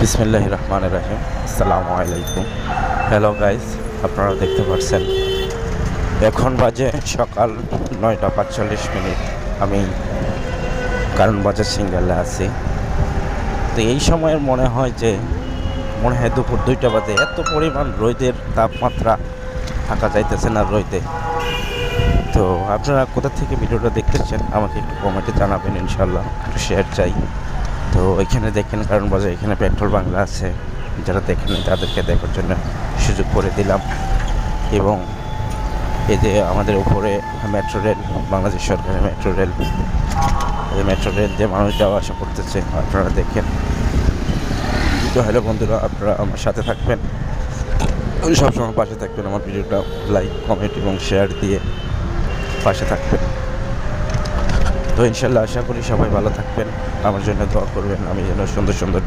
বিসমিল্লাহির রহমানির রহিম। আসসালামু আলাইকুম। হ্যালো গাইস, আপনারা দেখতে পাচ্ছেন এখন বাজে সকাল 9টা 45 মিনিট। আমি কারণ বাজার সিঙ্গালে আছি। তো এই সময়ের মনে হয় দুপুর 2টা বাজে। এত পরিমাণ রোদের তাপমাত্রা, থাকা যাইতেছে না রোদে। তো আপনারা কোথা থেকে ভিডিওটা দেখতেছেন আমাকে একটু কমেন্টে জানাবেন, ইনশাল্লাহ একটু শেয়ার চাই। তো এখানে দেখেন কারণ বাজার, এখানে পেট্রোল বাংলা আছে, যারা দেখেন তাদেরকে দেখার জন্য সুযোগ করে দিলাম। এবং এই যে আমাদের উপরে মেট্রো রেল, বাংলাদেশ সরকারের মেট্রো রেল, এই মেট্রো রেল যে মানুষ যাওয়া আসা করতেছে আপনারা দেখেন। তো হ্যালো বন্ধুরা, আপনারা আমার সাথে থাকবেন, সবসময় পাশে থাকবেন। আমার ভিডিওটা লাইক, কমেন্ট এবং শেয়ার দিয়ে পাশে থাকবেন। তো ইনশাল্লাহ আশা করি সবাই ভালো থাকবেন, আমার জন্য দোয়া করবেন, আমি যেন সুন্দর সুন্দর